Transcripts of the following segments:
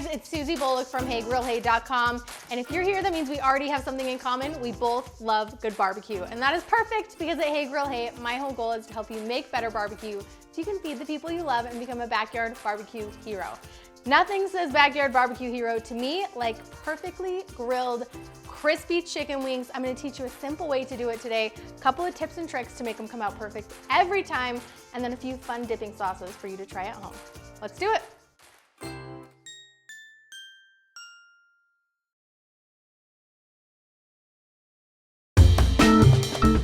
guys, it's Susie Bullock from HeyGrillHey.com. And if you're here, that means we already have something in common. We both love good barbecue. And that is perfect because at Hey Grill Hey, my whole goal is to help you make better barbecue so you can feed the people you love and become a backyard barbecue hero. Nothing says backyard barbecue hero to me like perfectly grilled, crispy chicken wings. I'm gonna teach you a simple way to do it today. A couple of tips and tricks to make them come out perfect every time, and then a few fun dipping sauces for you to try at home. Let's do it.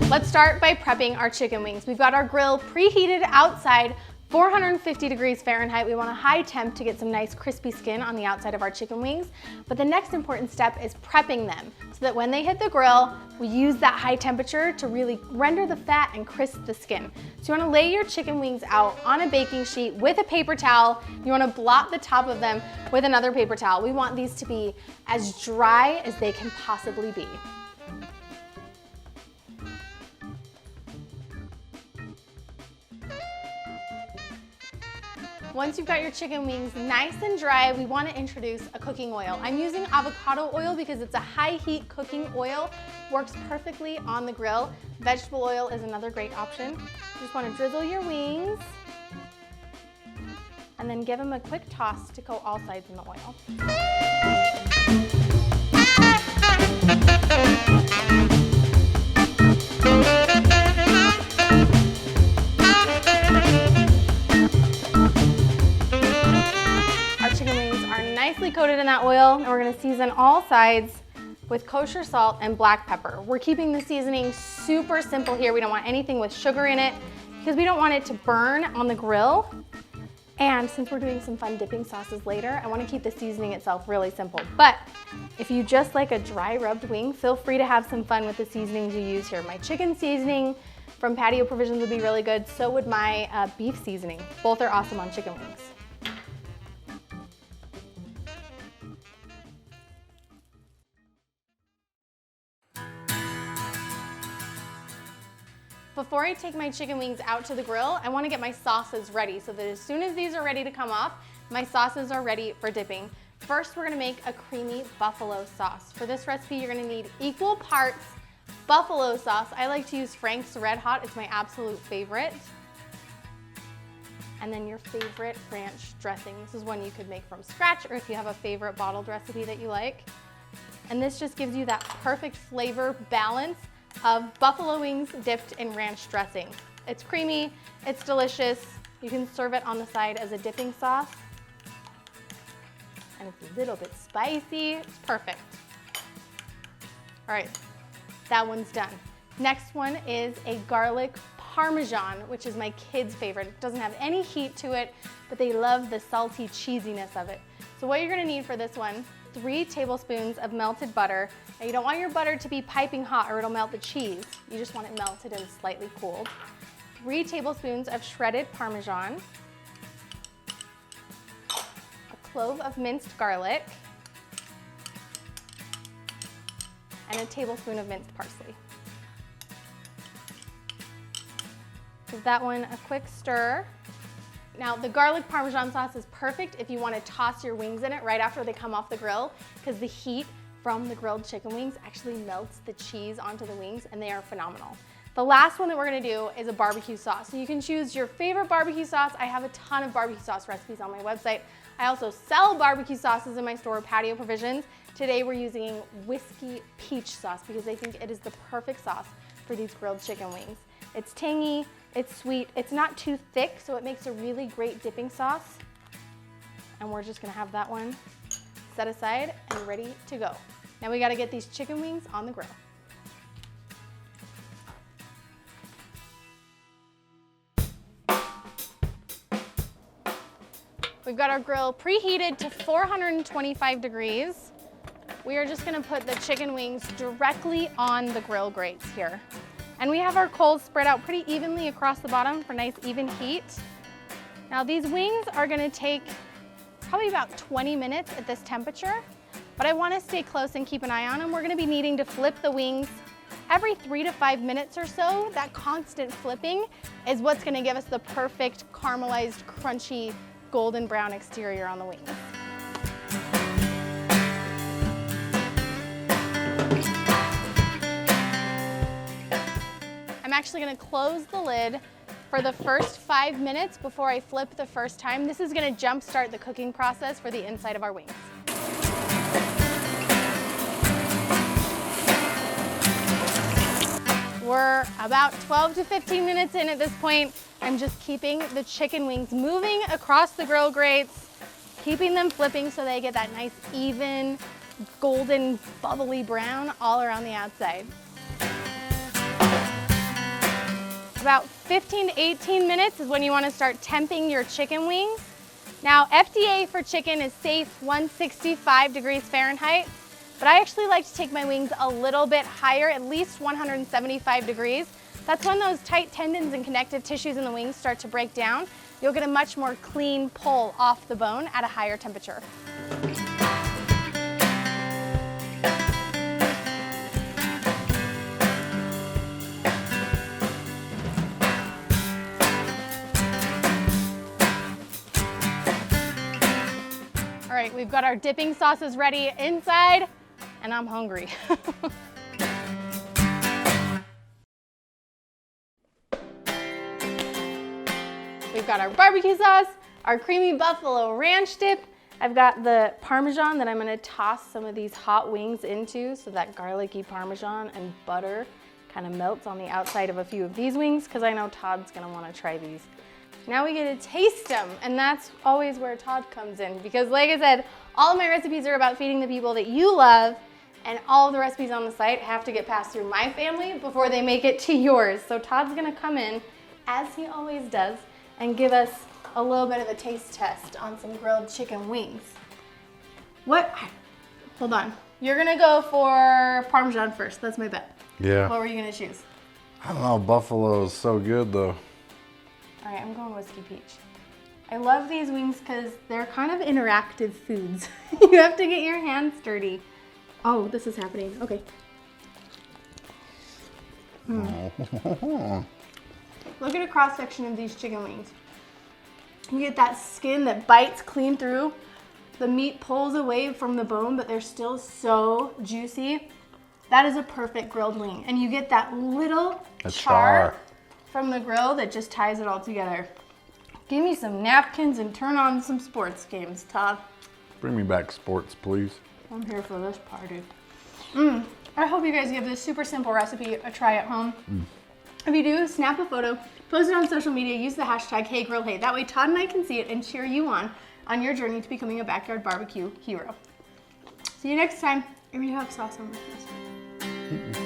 Let's start by prepping our chicken wings. We've got our grill preheated outside, 450 degrees Fahrenheit. We want a high temp to get some nice crispy skin on the outside of our chicken wings. But the next important step is prepping them so that when they hit the grill, we use that high temperature to really render the fat and crisp the skin. So you wanna lay your chicken wings out on a baking sheet with a paper towel. You wanna blot the top of them with another paper towel. We want these to be as dry as they can possibly be. Once you've got your chicken wings nice and dry, we want to introduce a cooking oil. I'm using avocado oil because it's a high heat cooking oil, works perfectly on the grill. Vegetable oil is another great option. You just want to drizzle your wings and then give them a quick toss to coat all sides in the oil. Nicely coated in that oil, and we're gonna season all sides with kosher salt and black pepper. We're keeping the seasoning super simple here. We don't want anything with sugar in it because we don't want it to burn on the grill. And since we're doing some fun dipping sauces later, I wanna keep the seasoning itself really simple. But if you just like a dry rubbed wing, feel free to have some fun with the seasonings you use here. My chicken seasoning from Patio Provisions would be really good. So would my beef seasoning. Both are awesome on chicken wings. Before I take my chicken wings out to the grill, I want to get my sauces ready so that as soon as these are ready to come off, my sauces are ready for dipping. First, we're going to make a creamy buffalo sauce. For this recipe, you're going to need equal parts buffalo sauce. I like to use Frank's RedHot. It's my absolute favorite. And then your favorite ranch dressing. This is one you could make from scratch, or if you have a favorite bottled recipe that you like. And this just gives you that perfect flavor balance of buffalo wings dipped in ranch dressing. It's creamy, it's delicious. You can serve it on the side as a dipping sauce. And it's a little bit spicy, it's perfect. All right, that one's done. Next one is a garlic Parmesan, which is my kids' favorite. It doesn't have any heat to it, but they love the salty cheesiness of it. So what you're gonna need for this one, 3 tablespoons of melted butter. Now you don't want your butter to be piping hot or it'll melt the cheese. You just want it melted and slightly cooled. 3 tablespoons of shredded Parmesan. A clove of minced garlic. And a tablespoon of minced parsley. Give that one a quick stir. Now, the garlic Parmesan sauce is perfect if you want to toss your wings in it right after they come off the grill, because the heat from the grilled chicken wings actually melts the cheese onto the wings, and they are phenomenal. The last one that we're going to do is a barbecue sauce. So you can choose your favorite barbecue sauce. I have a ton of barbecue sauce recipes on my website. I also sell barbecue sauces in my store, Patio Provisions. Today we're using whiskey peach sauce because I think it is the perfect sauce for these grilled chicken wings. It's tangy, it's sweet, it's not too thick, so it makes a really great dipping sauce. And we're just gonna have that one set aside and ready to go. Now we gotta get these chicken wings on the grill. We've got our grill preheated to 425 degrees. We are just gonna put the chicken wings directly on the grill grates here. And we have our coals spread out pretty evenly across the bottom for nice even heat. Now these wings are gonna take probably about 20 minutes at this temperature, but I wanna stay close and keep an eye on them. We're gonna be needing to flip the wings every 3 to 5 minutes or so. That constant flipping is what's gonna give us the perfect caramelized, crunchy, golden brown exterior on the wings. actually gonna close the lid for the first 5 minutes before I flip the first time. This is gonna jumpstart the cooking process for the inside of our wings. We're about 12 to 15 minutes in at this point. I'm just keeping the chicken wings moving across the grill grates, keeping them flipping so they get that nice, even, golden, bubbly brown all around the outside. About 15 to 18 minutes is when you want to start temping your chicken wings. Now, FDA for chicken is safe 165 degrees Fahrenheit. But I actually like to take my wings a little bit higher, at least 175 degrees. That's when those tight tendons and connective tissues in the wings start to break down. You'll get a much more clean pull off the bone at a higher temperature. All right, we've got our dipping sauces ready inside. And I'm hungry. We've got our barbecue sauce, our creamy buffalo ranch dip. I've got the Parmesan that I'm gonna toss some of these hot wings into so that garlicky Parmesan and butter kind of melts on the outside of a few of these wings, because I know Todd's gonna wanna try these. Now we get to taste them, and that's always where Todd comes in, because like I said, all of my recipes are about feeding the people that you love, and all of the recipes on the site have to get passed through my family before they make it to yours. So Todd's gonna come in, as he always does, and give us a little bit of a taste test on some grilled chicken wings. Hold on. You're gonna go for Parmesan first, that's my bet. Yeah. What were you gonna choose? I don't know, buffalo is so good though. All right, I'm going Whiskey Peach. I love these wings because they're kind of interactive foods. You have to get your hands dirty. Oh, this is happening. Okay. Look at a cross section of these chicken wings. You get that skin that bites clean through. The meat pulls away from the bone, but they're still so juicy. That is a perfect grilled wing. And you get that little char from the grill that just ties it all together. Give me some napkins and turn on some sports games, Todd. Bring me back sports, please. I'm here for this party. I hope you guys give this super simple recipe a try at home. If you do, snap a photo, post it on social media, use the hashtag HeyGrillHey. That way Todd and I can see it and cheer you on your journey to becoming a backyard barbecue hero. See you next time. And we have sauce on my face.